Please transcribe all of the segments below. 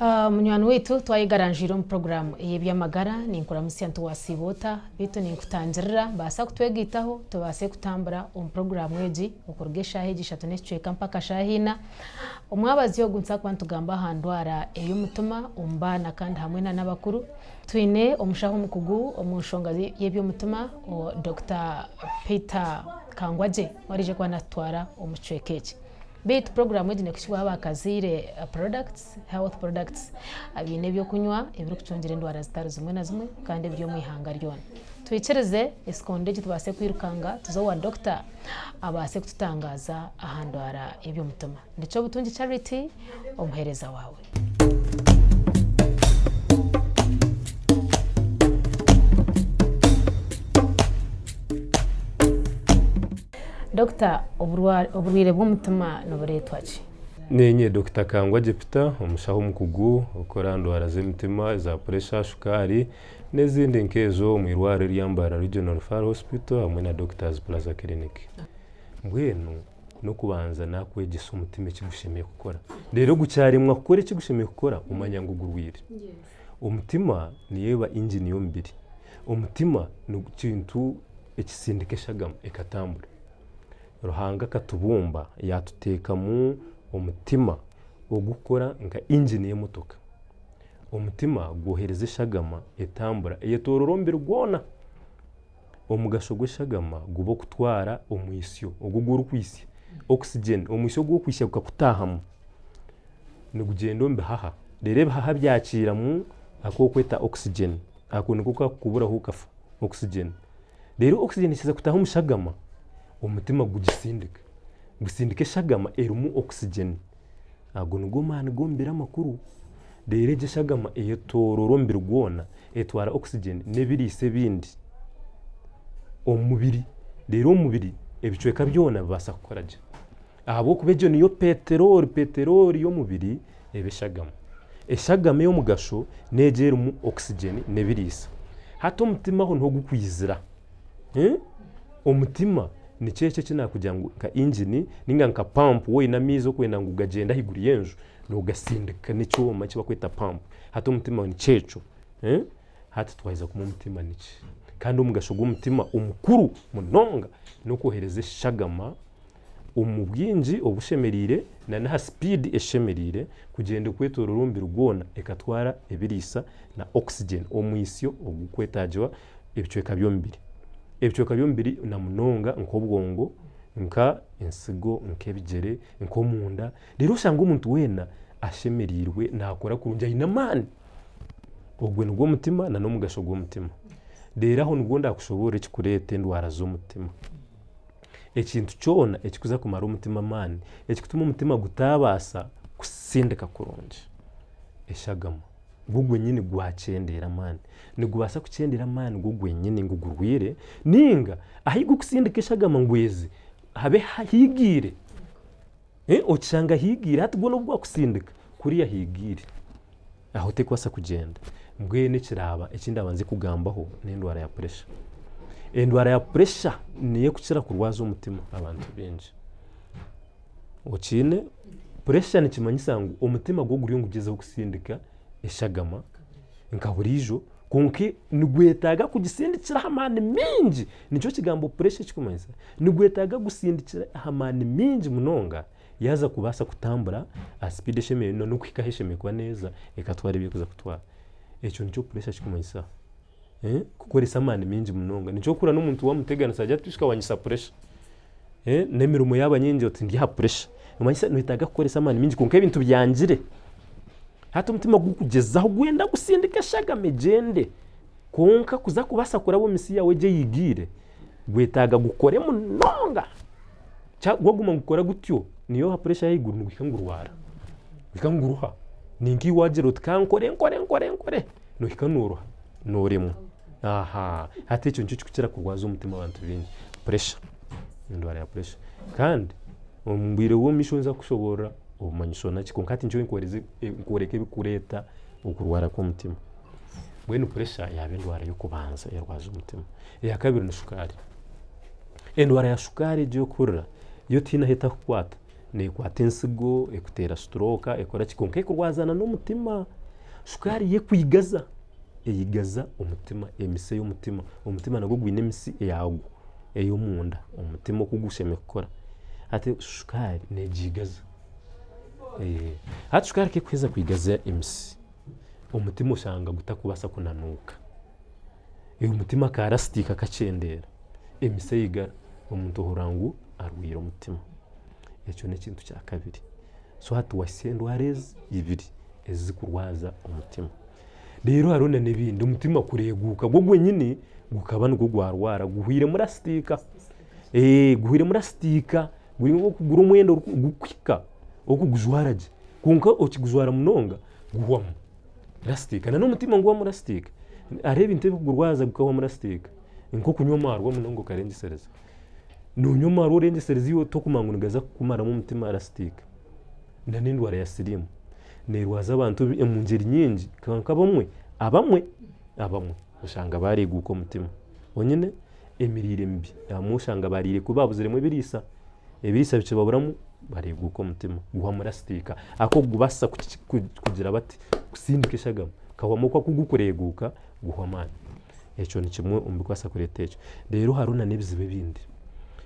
Munywani wetu twayigaranjire mu program y'ebyamagara ninkuramusya ntuwasibota bitu ninkutangirira basa kutwegitaho tubase kutambura mu program egi okuruga eshaha eshatu n'ekicweka mpaka shahina omwabazi ogunsa kuba ntugamba handwara ey'omutima omubaana kandi hamwe n'abakuru twine omushaho mukugu omunshonga y'eby'omutima Dr. Peter Kangwaje warije kwa natwara omukicweka eki bit program edi nekishwa abakazire products health products abine byo kunywa ebiri kucungire endwara zitari zimwe na zimwe kandi byo mwihanga ryona twicereze esikonde tubase kwirukanga tuzowa doctor abase kututangaza ahandwara ebyo mutuma ndicho butungi Charity omuhereza wawe. Dr. oburwire bw'omutima noburetwachi nenye Dr. Kangwaje Peter omushaho mukugu okora ndwara z'emitima za pressure shukari n'ezindi nkezo mu irwaro ry'Ambara Regional Referral Hospital hamwe na Doctors Plaza Clinic. Mbwenu no kubanza nakwegisa umutima ekigushemiye gukora rero gucyarimwa gukora ekigushemiye gukora umanya ngo gurwire umutima niyeba engine y'ombiri umutima no kintu ekisindikeshagam ekatambura ruhanga katubumba yatutekamu umutima ogukora nka engine y'emotoka umutima gwohereza eshagama etambura eyetororombere gwona omugasho gw'eshagama gubo kutwara omwisyo oguguru kwisi oxygen omwisyo gwo kwisya gukutahamu nigugendo mbihaha rero bihaha byakira mu akokweta oxygen akonikuka kubura hukafa oxygen rero oxygen kiza kutaha umushagama umutima gugisindika gusindika eshagama erimu oxygen ago nugo mani gombera makuru dereje shagama eyetororombere gwona etwara oxygen nebirise bindi omubiri rero omubiri ebicweka byona basa kukoraje abo kubejo niyo peteroli yo mubiri ebeshagama eshagama yo mugasho nejerumu oxygen nebirise hato umutima ho ntogukwizira umutima ni cece kinakugira ngo ka engine ninga nka pump we na mizo kwenda ngo ugagenda higuri yenju no gasindika n'icyuma kiba kwita pump hato umutima ni ceco hati twahiza ku mutima niki kandi umugashoga umutima umukuru munonga no kohereza shagama umubwinji obushemerire na speed eshemerire kugenda kwetororombi rugona ekatwara ebirisa na oxygen omwisyo ogukwetajiwa ebicweka byombiri ebicweka byombiri na munonga nk'obwongo nka ensigo nk'ebigere nk'omunda rero ushanga umuntu wena ashemerirwe nakora kurunja inamani ogwe nugwo mutima na no mugasho gwo mutima rero aho nugonda kushobora ekikurete endwara z'omutima ekintu cyona ekikuza kumara umutima mani ekikutuma umutima gutabasa kusindika kurunja eshagama gugwe nyine gwacendera mani nigubasa kucendera mani gugwe nyine ngugurwire ninga ahigu kusindika eshagama ngwezi habe higire ochanga higire hati gwo nobwo kusindika kuriya higire aho tekwasa kugenda mbwene kiraba ekindi abanze kugambaho n'endwara ya pressure endwara ya pressure niye kukira kurwaza umutima abantu benshi okine pressure nikimanyisa ngo umutima gwo guriyo ngugezeho kusindika eshagama nka burijo konke nigwetaga kugisindikira hamani mingi nico kigambo pressure kikumanyisa nigwetaga gusindikira hamani mingi munonga yaza kubasa kutambura a speed eshemeye no kwikaheshemeye kwa neza ekatwara ibyo kuza kutwara echo nico pressure kikumanyisa kukoresa amani mingi munonga nico kura n'umuntu wamutegana sajya tushika wanyisa pressure nemirumo y'abanyingi oti ndi ha pressure umanyisa nwitaga kukoresa amani mingi konke ibintu byangire hata umutima gukugezaho gwenda gusindika shagame gende konka kuza kubasa kurabo misi yawe je yigire gwetaga gukore munonga gwaguma gukora gutyo niyo ha pressure yiguru ngikangurwara bikanguruha ningi wagero tkankore no hikanuruha noremo aha hata icyo nicyo kukira kurwaza umutima abantu benshi pressure ndwara ya pressure kandi umbire wo mishonza kushobora umanyisho naki konkati nicyo nkoreke bikureta ukurwara k'umutima bwene pressure yabe ndwara yo kubanza yarwaza umutima ya kabiri ni shukari endwara ya shukari je kurra yo tina heta kwata nekwata ensigo ekutera stroke ekora kikonka ekurwazana n'omutima sukari ye kwigaza eyigaza omutima emise y'omutima omutima nagwo gwine emisi yago ey'omunda omutima okugusheme kukora ate sukari negigaza hati sukari kekweza kwigaza emisi omutima oshanga gutakubasa kunanuka omutima karasitika kacendera emise yigara omuntu ohorangu arwira omutima ekyo nekintu kya kabiri so hati wasendwarez ibiri ezikurwaza omutima rero harona nebindi omutima kureguka gwo gwenyine gukaba nigwo gwarwara guhwire murasitika guhwire murasitika gurimo kugura omwendo gukwika okuguzwaraje kunka okiguzwara munonga guhwamu rastika na n'omutima ngwa murasitika areba intebe kugurwaza gukawa murasitika inko kunywa marwa munongo karengesereza nunywa marwa rengesereza yo tokumangunugaza kumara mu mutima rastika na n'indwara ya sirimu nerwaza abantu emungeri nyingi kanka abamwe ushanga bareguka omutima onyine emirire mbi amushanga barire kubabuziremo ebirisa bikibaburamu bareguka omutima guha murasitika ako gubasa kugira bati kusindikishagamo kawamo kwa kugukureguka guha mani ekyo ni kimwe ombikwasa kureta ekyo rero haruna nebizibe bindi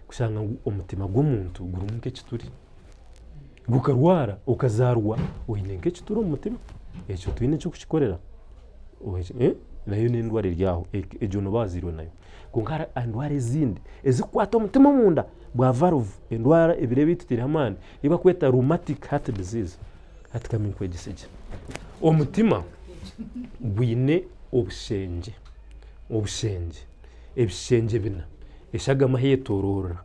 kushanga omutima gw'omuntu gurumu nk'ekituri gukarwara ukazarwa oyine nk'ekituri omutima ekyo tuyine cyo kukikorera nayo n'endwara iryaho ejo no bazirwe nayo kunkara endwara ezindi ezikwata omutima munda bwa valve endwara ebirebe bitutira amani iba kweta rheumatic heart disease hatikamin kwegisije omutima bwine obushenje ebishenje bina eshagama hetorora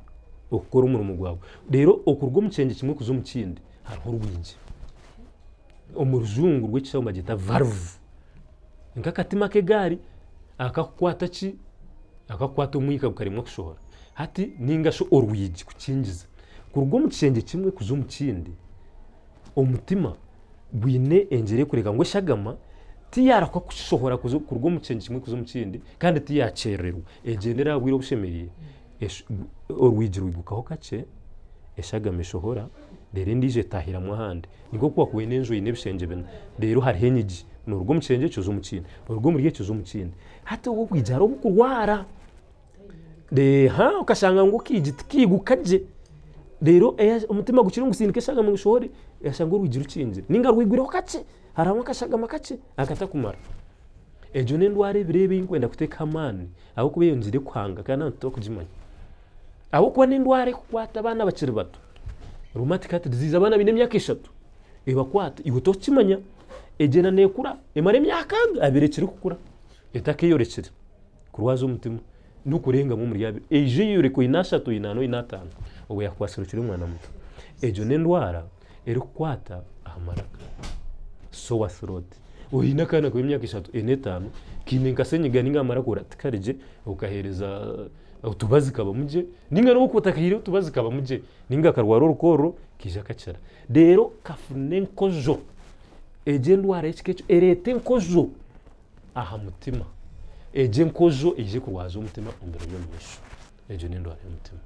okukora umurimo gwawe rero okurwa omucenje kimwe kuzo mukindi hariho urwinji omuruzungu rw'ekishamba gita valve nkakatima kegari akakwata omwika gukarimwa kushohora hati ningasho orwiji kukingiza kurwa omucenje kimwe kuzo mukindi omutima bwine engere kureka ngo eshagama tiyara kwa kushohora kuzo kurwa omucenje kimwe kuzo mukindi kandi tiyacererwa egendera bwiro bushemeriye orwiji rwigukaho kace eshagama eshohora rero ndije tahira mu handi niko kwa kuwene enjo ine bishenge bina rero hari henyigi n'urwo mucenje cyo z'umukindi urwo muri cyo z'umukindi hata wo kwijara obukurwara ukashanga ngo kijiti kigukaje rero umutima gukira ngusindike shagama ngushohore yashanga urwigi rukinje ninga rwigwireho kace haramo kashagama kace akatakumara ejo n'endware birebe inkwenda kuteka amani aho kubeyonjire kwanga kana ntokujimanya aho kwa n'indware kukwata abana bakiri bato rheumatic heart disease abana bine myaka 3 ebakwata iwe tokimanya ejena nekura emare myaka abirekire kukura etake yorekire kurwaza umutima nukurenga mu muri yabi eje yore ko inashatu inano inatano ubu yakwasirukira umwana muto ejo n'endwara eri kukwata amaraka sowa throat uhina kana ko imyaka 3 enetano kininka senyiga ninga amarakura tikarije ukahereza utubazi kaba muje ninga no kutakahire utubazi kaba muje ninga karwaro rukoro kija kacera rero kafune nkojo eje ndwara ekikecho erete nkojo aha mutima eje nkojo eje kurwaza umutima imbere y'omusho eje n'indwara y'umutima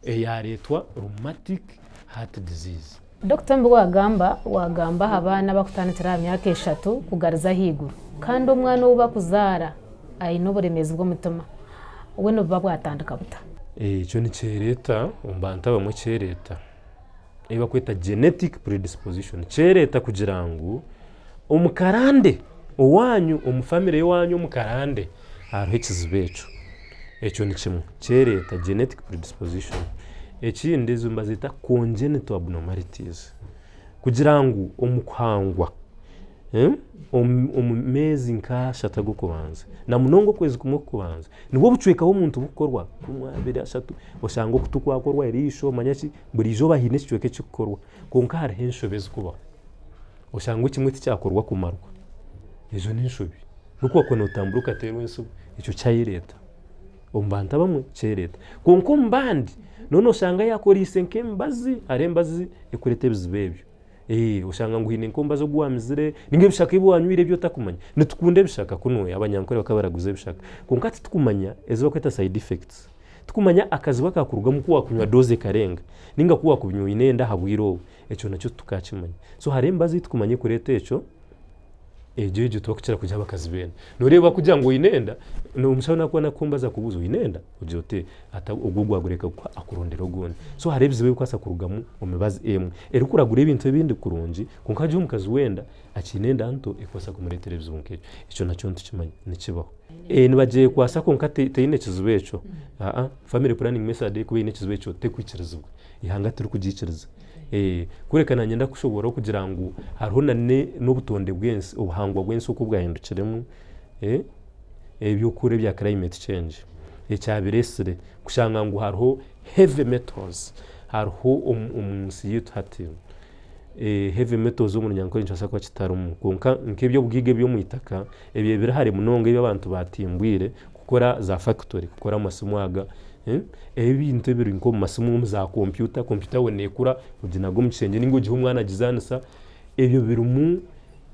eyaretwa rheumatic heart disease Dr. Mbu wagamba abana bakutanitira myaka 3 kugariza higuru kandi umwana uba kuzara ayino buremezi bw'umutima we no babwatandika buta cyo ni cereta umbanta bamwe cereta iba kweta genetic predisposition cereta kugira ngo umukarande owanyu umufamily yowanyu umukarande hariho ekizibecho ekyo ni kimwe cereta genetic predisposition ekindi zumba zita congenital abnormalities kugira ngo omukwangwa omumezi nkashata gukubanza na munongo kwezi kumwe kubanza nibo bucwekaho umuntu bukorwa kumwabere ashatu oshanga kutukwakorwa erisho manyachi burijo bahine cicweke cikukorwa konka hari henshobezi kuba oshanga kimwe cyakorwa kumarwa ejo ninshobi nuko kono tamburuka terwe nsubu icyo cyayireta ombanta bamwe cyereta konko mbandi none oshanga yakora isenke mbazi arembazi ekurete bizibebyo ushanga nguhine nkomba zo guhamizire ninge bishaka ibwanywire byo takumanya nitukunde bishaka kuno abanyankore bakabaraguze bishaka konkati tukumanya ezo bakweta side effects tukumanya akazi bakakurugamo ko wakunywa doze karenga ninga kuwa kubinywa inenda habwiro eco nacyo tukakimanya so haremba zitukumanye kurete eco ejo tukira kujya bakazi bene noreba kugira ngo inenda no umushabona ko nakumbaza kubuza inenda ujote ata ugugwagureka ko akurondero gone so harebye we kwasa kurugamo umebazi emwe eri kuragura ibintu bindi kurunji kunkaje umukazi wenda akinenda nto ikosa kumure televiziyo nke ico nacyo ntukimanye nikibaho nibagiye kwasa ko nkate teyine kizubeco family planning method ko ine kizubeco te kwikirizwa ihanga turi kugikiriza kurekana nyenda kushobora kugira ngo hariho n'ubutonde bwensi ubuhangwa bwensi uko bwahindukiremo by'ukuri bya climate change icyabiresire kushanga ngo hariho heavy metals hariho umunsi yitati heavy metals zo mu nyanko inshasa kwa kitarumu konka nk'ibyo bwige byo mu itaka ebye birahari munonga y'abantu batimbwire gukora za factory gukora amasomo aga ebintu biri nko masomo za computer wonekura uginago mukishenge ningo gihe umwana agizanisa ebyo birumu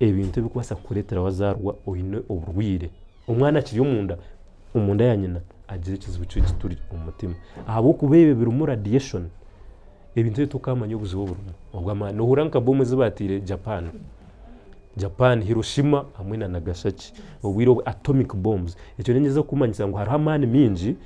ebintu bikwasa kuretera wazarwa oyine uburwire umwana kiri umunda yanyina agira ikizibu cyo gituri umutima ahabo kubebe birumu radiation ebintu tukamanya ubuzibo burumu ubwama no huranka bombe zibatire Japan Hiroshima hamwe na Nagasaki ubwiro atomic bombs icyo nengeza kumanyisa ngo hari amani minji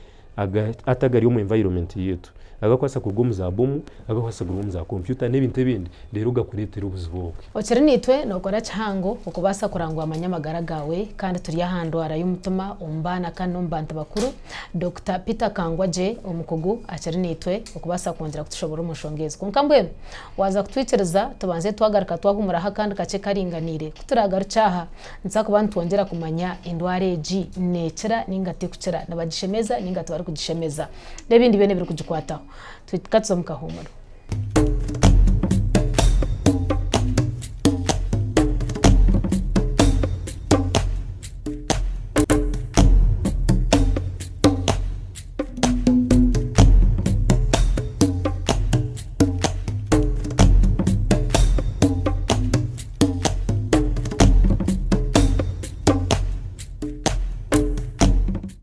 atagari mu environment yetu agakwasa kurwo za bomu agakwasa kurwo za computer n'ibintu bindi rero ugakuretera ubuziboke ocere nitwe nokora cyango ukubasa kurangwa amanyamagara gawe kandi turi yahando arayumutuma umbana kandi umbanta bakuru Dr Peter Kangwaje umukugu acere nitwe ukubasa kongera kutushobora umushongezi kunkambwe waza kutwitereza tubanze twagaruka twahumura hakandi kace karinganire kuturagaru cyaha nza kubantu twongera kumanya indware G necera ningate kucera nabagishemeza ningate bari kugishemeza n'ibindi bene biri kugikwataho twikatso mukahumura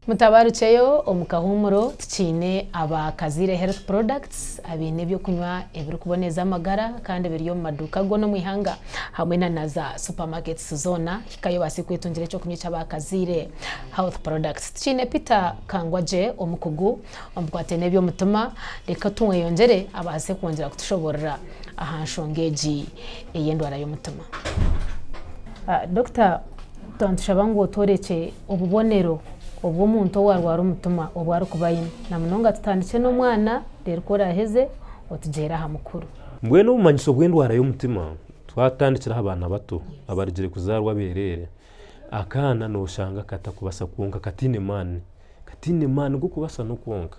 mutabaruceyo omukahumuro tukine abakazire health products abine byo kunywa ebiri kuboneza amagara kandi biriyo mu maduka go no mwihanga hamwe na naza supermarkets zona kikayo basi kwitungire cyo kunywa cy'abakazire health products tukine Peter Kangwaje omukugu omkwatene byo mutuma reka tunywe yongere abase kongera kutushoborera ahanshongeji eyendwara yo mutuma Dr Tontushabango toreke obubonero ubwo muntu warwara umutuma obwari kubayina na munonga tutandike no mwana rero ko raheze otugera ha mukuru mbwe no bumanyiso bw'indwara y'umutima twatandikira abana bato abarigire kuzarwa berere akana no shanga katakubasa kunga katine man go kubasa no kunga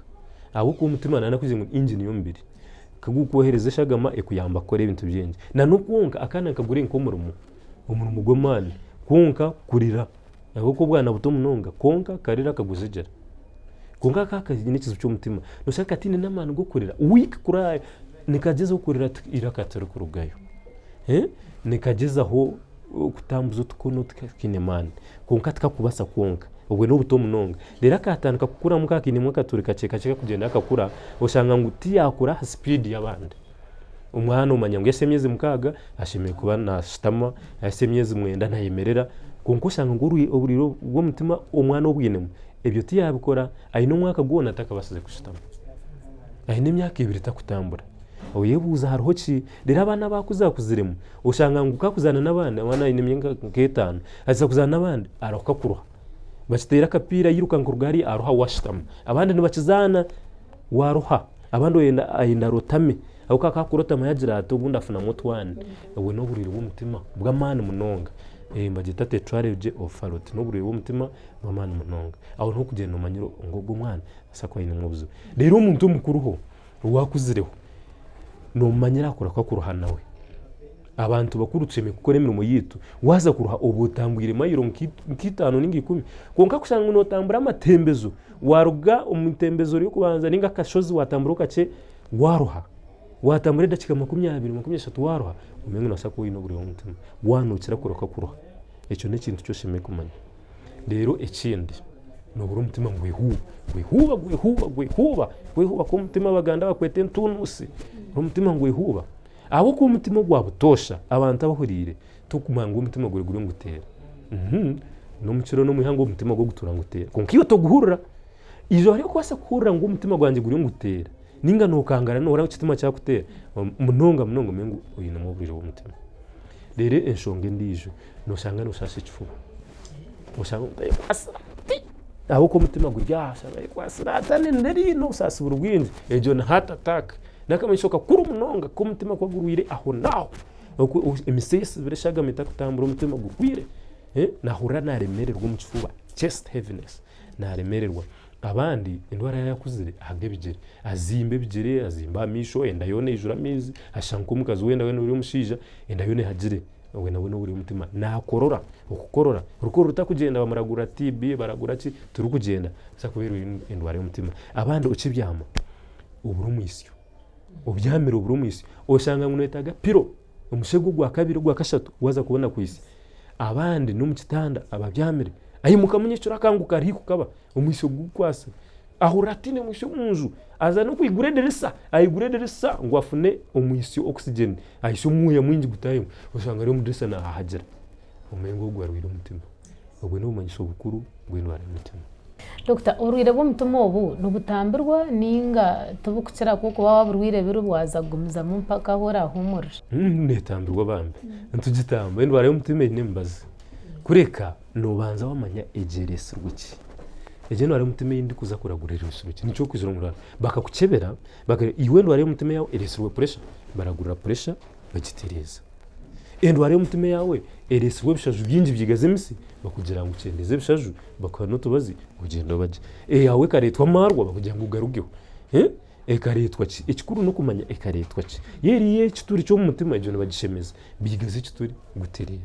abo ku mutima nana kuzinga engine yombiri kagukohereze shagama ekuyamba kore ibintu byinji na no kunga akana kagure nkomurumu go man kunga kurira ahubwo bwana buto munonga konka karira kaguzegera konka kaka nikizo cy'umutima nushaka ati n'amana gukorera week kuraye nikageza gukorera irakatero kurugayo nikageza aho kutambuza tukono tukinemana konka tukakubasa konka ubwo no buto munonga rero akatanka kukura mukakine mwakaturika ceka kugenda akakura ushanga nguti yakura speed y'abandi umwana umanya ngo yasemyeze mukaga ashimiye kuba na stama yasemyeze mwenda ntayemerera kunkushanga nguru oburiro bwo mutima umwana obwinemu ebyo tiyabikora ayino mwaka gona atakabasize kushitama ayine imyaka 2 takutambura oyebuza hariho ki rero abana bakuzakuziremu ushanga nguka kuzana nabandi abana ayine imyaka 5 aza kuzana nabandi aroka kuruha bashitera kapira yiruka ngurugari aroha washitama abandi nibakizana waroha abandi yenda ayinda rotame aho kakakurota mayagira atubunda afuna mutwane we no buriro bw'umutima bw'amana munonga mbagita tetrarege of farot no buriro bw'umutima bw'amana munonga aho nto kugenda umanyiro ngo bw'umwana asakwa ine mwobuzo rero umuntu mukuruho wakuzireho no manyira akora kwa kuruhana we abantu bakurutseme gukora imirimo yitu waza kuruha ubutambwire mayiro nkitano ningi 10 konka kushanga no tambura amatembezo waruga umutembezo ryo kubanza ninga kashozi watamburuka ce waruha watambure dakika 20-23 waruha umenye nasako ino buri umutima wanukira kuroka kuruha icyo ni ikintu cyo shime kumanya rero ikindi no buri umutima ngwehuba ko umutima baganda bakwete ntunusi umutima ngwehuba abo ko umutima gwa butosha abantu abahurire tukumanga umutima gure ngutera no muciro no muhango umutima go gutura ngutera konkiyo to guhurira izo ari kwasa kuhurira ngo umutima gwanje gure ngutera ninga no kangara no ora ukitima cyakutera munonga mengo uyu no buriro umutima rero enshonge ndijo no shanga no shashe chifu ushanga kwasa abo ko umutima gurya shanga kwasa atane nderi no sasubura ubwinzi ejo na heart attack nakamishoka kuri umunonga ko umutima kwa gurwire aho naho emisesi bireshaga mita kutambura umutima gurwire nahura naremererwa mu kifuba chest heaviness naremererwa abandi indwara yakuzire ahage bigere azimbe bigere azimba misho enda yone ijura mizi ashanka umukazi wenda uri mushija enda yone hagire we nabone uri umutima nakorora ukukorora uruko rutakugenda bamaragura TB baragura ki turi kugenda sakubera indwara y'umutima abandi ucibyama uburu mwisyo ubyamira uburu mwisyo oshanga ngunetaga piro umushego gwa kabiri gwa kashatu waza kubona kwisi abandi no mu kitanda ababyamire ayimuka munyicura kanguka ari kukaba umwisyo gukwasa ahuratine mwisyo munju aza no kwigurederesa ayigurederesa ngo afune umwisyo oxygen ayisho muye mwinji gutayo ushanga rero mudesa na hagera umengo gwarwira umutima ubwo no manyisho bukuru gwindwara umutima Dr. Urwire bw'umutima ubu nubutambirwa ninga tubukira kuko baba burwire birubwaza gumiza mu mpaka hora humura netambirwa bambe ntugitamba indwara y'umutima nembaza kureka nobanza wamanya egerese rwiki eje ndwara y'umutima yindi kuza kuragurira usuruki nico kwizura ngura bakakukebera iwe ndwara y'umutima yawe eresirwe pressure baragurira pressure bagitereza indwara y'umutima yawe eresirwe bishaju byinji byigaze misi bakugira ngo ucendeze bishaju bakano tubazi ugenda baje yawe karetwa marwa bakugira ngo ugarugeho ekaretwa ki ekikuru no kumanya ekaretwa ki yeriye kituri cyo mu mutima ejo bagishemeza bigaze kituri guterera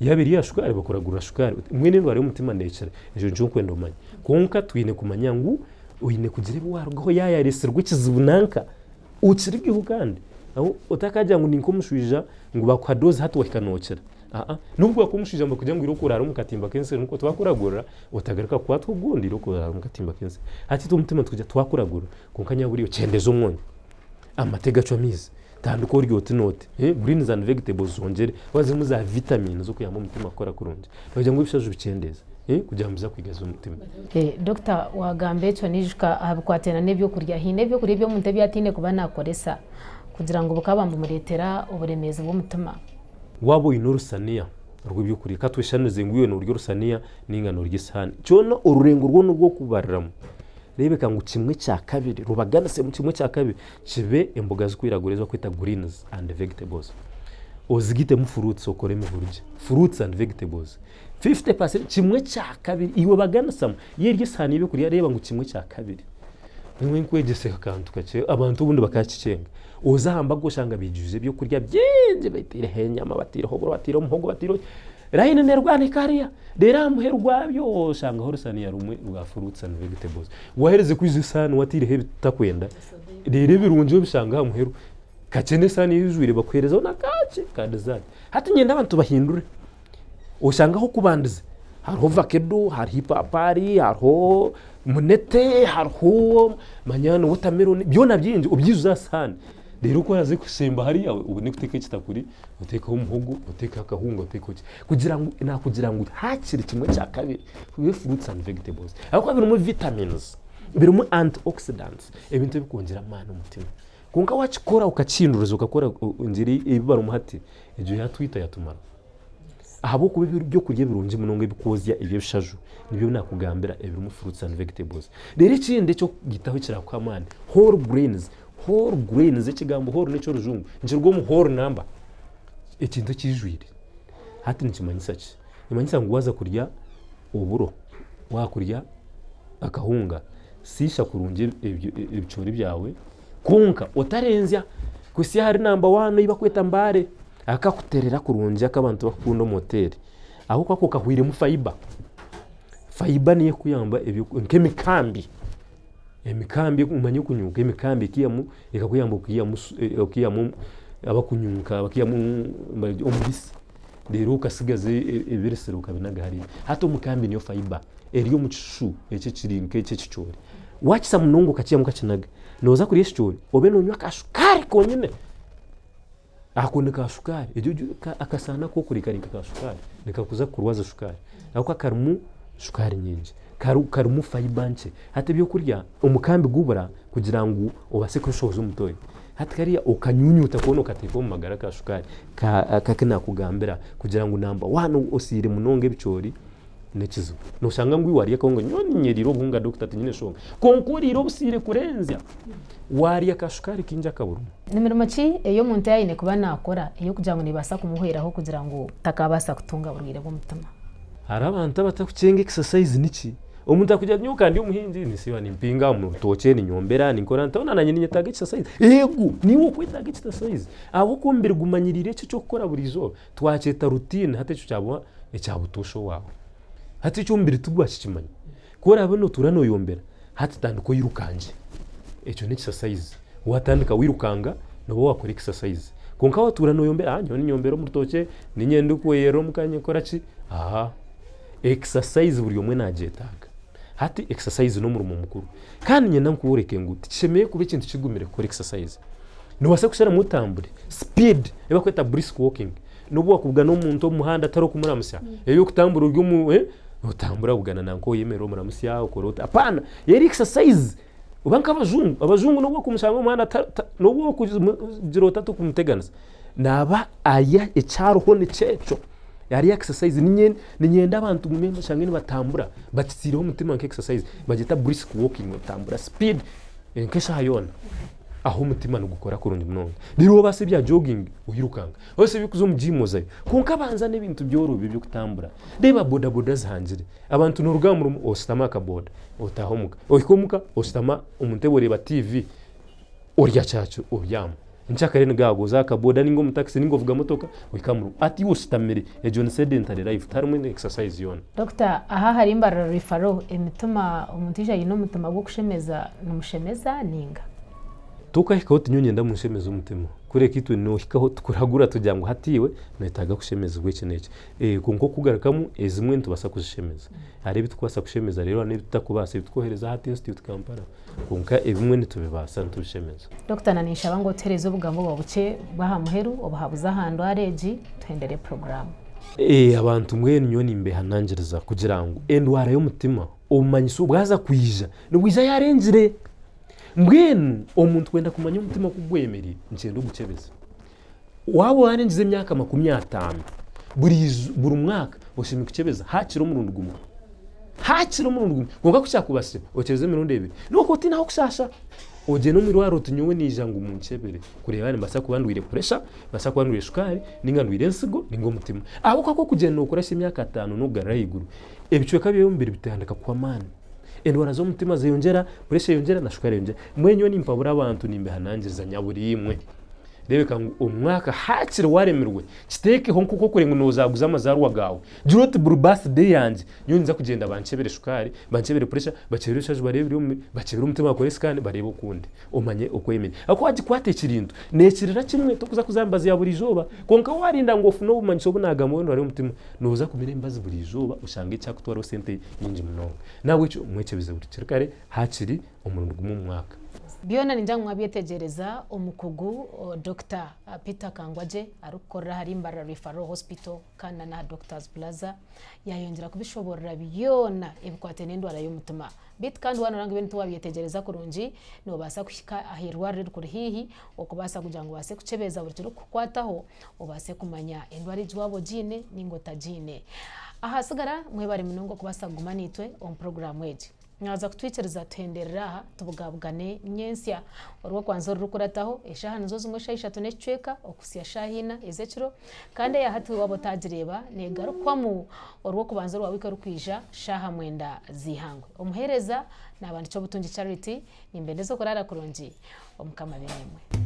yabiri yashukari bakoragura shukari mwene ndwara y'umutima ndecere ejo njo kwendo manya konka twine kumanya ngo uyine kugira warwaho yayareserwe kizibunanka ukirigiho kandi aho utakajya ngo ninkomushwija ngo bakwadoze hato wakanokera nubwo yakumushije ngo kujya ngo irokora ari mukatimba kense nuko twakuragura utagaruka kwa twogundi irokora ari mukatimba kense ati tumutima tukujya twakuragura konkanya buriyo cendezo mwonye amatega cyomize tanduko ryo tinote greens and vegetables zongere wazimu za vitamins zo kuyamba umutima akora kurunje bajya ngo ibishaje bicendeza kujya muza kwigaza umutima Dr. wagambe cyo nijika abukwatena nebyo kurya hine byo kuri byo munte byatine kuba nakoresa kugira ngo bukabamba muretera uburemezi bw'umutima wabo inurusania rw'ibyo kuri katwishanize ngwiyo no rusania n'ingano ry'isahani cyono ururengo rwo n'ubwo kubaramo rebeka ngo kimwe cya kabiri rubaganase mu kimwe cya kabiri kibe imboga zikwiragurezwa kwita greens and vegetables ozigite mu fruits okore mu buryo fruits and vegetables 50% kimwe cya kabiri iwe baganasamo yerye sahani ibe kuri reba ngo kimwe cya kabiri nimwe kwegese akantu kace abantu ubundi bakakicenga uzahamba gushanga bijuje byo kurya byenje bayitire henyama batire hoboro batire umuhogo batire rayine nerwane kariya rera muherwa byo shanga horusani ya rumwe rwa fruits and vegetables wahereze kwizi sahani watire he bitakwenda rere birunje bishanga muheru kacene sahani yuzwire bakwereza na kace kadazati hati nyenda abantu bahindure ushanga ho kubandize hariho vakedo hariho ipapari hariho munete hariho manyana watermelon byona byinje ubyizuza sahani rero ko yaze kusemba hari yawe ubu nikuteka kitakuri uteka umuhogo uteka akahunga uteka kugira ngo hakiri kimwe cya kabiri we fruits and vegetables ariko birimo vitamins birimo antioxidants ebintu bikongera amana umutima kunka wachikora ukacinduruza ukakora ngiri ibibara umuhati ejo yatwita yatumara ahabo kuba byo kurya birunje munonge bikozya ibyo bishaju nibyo nakugambira ebirimo fruits and vegetables rero ikindi cyo gitaho kirakwamana whole grains ekigambo whole necho rujungu njirwo mu whole number ikintu kijwire hati nikimanyisa ki imanyisa ngo waza kurya uburo wakurya akahunga sisha kurunje ibicori byawe kunka utarenzya kusi hari number 1 iba kweta mbare akakuterera kurunje akabantu bakunda moteri aho kwako kahwire mu fiber niye kuyamba nk'emikambi emikambi umanye kunyuka emikambi kiyamu ekakuyamba kiyamu abakunyuka bakiyamu omubisi rero ukasigaze ibireseruka binagahari hato mukambi niyo fiber eriyo mucishu ece kirinke ece cicori wakisa munongo kaciya mukakinaga noza kuri cicori obe nonywa kashukari konyine akone kashukari ejo akasana ko kuri karinka kashukari nikakuza kurwaza shukari ako akarumu shukari nyinji karumu fiber nce hata byo kurya umukambi gubura kugira ngo ubase kurushoza umutoyi hati kariya ukanyunyuta kubona ukateka mu magara ka shukari kakina kugambira kugira ngo namba wano osire munonge bicori nekizo noshanga ngwi wariye kongo nyoni nyeriro bunga Dr. Tinyine shonga konkuriro busire kurenzya wariye ka shukari kinja kaburu nimero machi eyo muntu yayine kuba nakora iyo kugira ngo nibasa kumuheraho kugira ngo takabasa kutunga burire bw'umutima hari abantu batakucenga exercise niki umuntu akujya nyuka ndi umuhinzi nisiba nimpinga umutoche ni nyombera nikora ntona nanye nyetaga exercise yego niwo kwitaga exercise abo kumbere gumanyirire cyo gukora burizo twaceta routine hate cyo cyabo ecyabutosho wawe hate cyo mbere tugwashikimanya kora bano turano yombera hate tandiko yirukanje echo ni exercise watandika wirukanga no wakora exercise konka waturano yombera anyo ni nyombero mutoche ni nyenduko yero mukanye korachi exercise buri yomwe najetaga hati exercise no murumo mukuru kandi nyenda nkubureke ngo tishemeye kuba ikintu kigumire kuri exercise no wase kushara mutambure speed eba kweta brisk walking no bwo kubwa no muntu muhanda taro kumuramusya eyo kutambura uryo mu utambura bugana nanko yemero muramusya ukorota apana yeri exercise ubanka abazungu no bwo kumushanga muhanda no bwo kujiro tatu kumuteganza naba aya ecyaro ne cecho yari exercise ninyenda abantu mumemba shangeni batambura batisireho umutima nke exercise bagita brisk walking batambura speed nkesha hayona aho umutima no gukora kurundi mnongo rero base bya jogging uhirukanga hose bikuzo mu gym zayo konka banza n'ibintu byorobe byo kutambura reba boda zihangire abantu no rugamuru ostama ka boda otahomuka oyikomuka ostama umuntebo reba TV orya cyacu obyama nchakare ngago zaka boda ningo mutaxi ningo vuga motoka wikamuru ati ustamere ya John sedentary life tarumwe exercise yona Dr. aha hari imbara rifaro emituma umuntija yino mutuma gwo kushemeza numushemeza ninga tukahikaho tinyonye ndamushemeza umutima kure kitu no hikaho tukuragura tujyango hatiwe nahitaga kushemeza ubweke nece konko kugarakamu ezimwe ntubasa kushemeza hari bitwasa kushemeza rero ne tutakubase bitwohereza hati institute Kampala konka ebimwe nitubibasa ntushemeza Dr. Nanisha bango terezo bugambo babuce bahamuheru obahabuza hando areji tuhendere program abantu mwene nyoni imbe hanangiriza kugira ngo endwara y'umutima umanyiso bwaza kuyija nubwiza yarengire mbwenu omuntu kwenda kumanya umutima kugwemeri ncendo gucebeza wabo warengize imyaka 50 buri mwaka oshimika kucebeza hakiro murundi gumwe ngoga kucyakubase ocebeze mirundi ebiri nuko tinaho kushasha oje no mirwaro tunyowe nijango umuncebere kurebane basa kubandwire pressure basa kubandwire shukari ninganwire nsigo ningo mutima abo kako kugenda ukoresha imyaka 5 no garayiguru ebicwe kabiyo mbere bitandika kwa mani endwara zo mutima ziyongera pressure yongera na shukari yongera mwenyo ni mpabura abantu nimbe hanangiriza nyaburi imwe rebeka umwaka hakire waremerwe kiteke honko ko kurenga nozaguza amazarwa gawe juroti buru birthday yanje nyonza kugenda bancebere shukari bancebere pressure bacebere shaje barebere bacebere umutima akore scan barebe ukundi umanye ukwemere ako waji kwatekirindo nekirira kimwe to kuza kuzambaza ya buri joba konka warinda ngofu no bumanyiso bunagamo wari umutima noza kumira imbazi buri joba ushange cyakutwara sente yinji munonga nawe cyo mwecebeze buri kirikare hakiri umuntu gumu mwaka Biona ninjangwa abyetegereza umukugu Dr. Peter Kangwaje arukora hari imbara referral hospital kana na Doctors Plaza yayongera kubishobora biyona ebikwate n'indwara y'umutima bit kandi wanaranga ibintu wabyetegereza kurunji no basa kushika ahirwa rero kuri hihi okubasa kugira ngo base kucebeza buri kiro kukwataho obase kumanya indwara ijwabo jine n'ingota jine ahasigara mwebare munongo kubasa gumanitwe on program weje nyaza kutwicereza tenderera tubugabugane nyensya orwo kwanza rukurataho eshahana zo zimwe shayishatu necweka okusiya shahina ezekiro kandi ya hatu wabo tajireba negaruka mu orwo kubanza rwabika rukwija shaha mwenda zihangwe omuhereza nabandi cyo butungi charity nimbendezo kurara kurunji omukama benemwe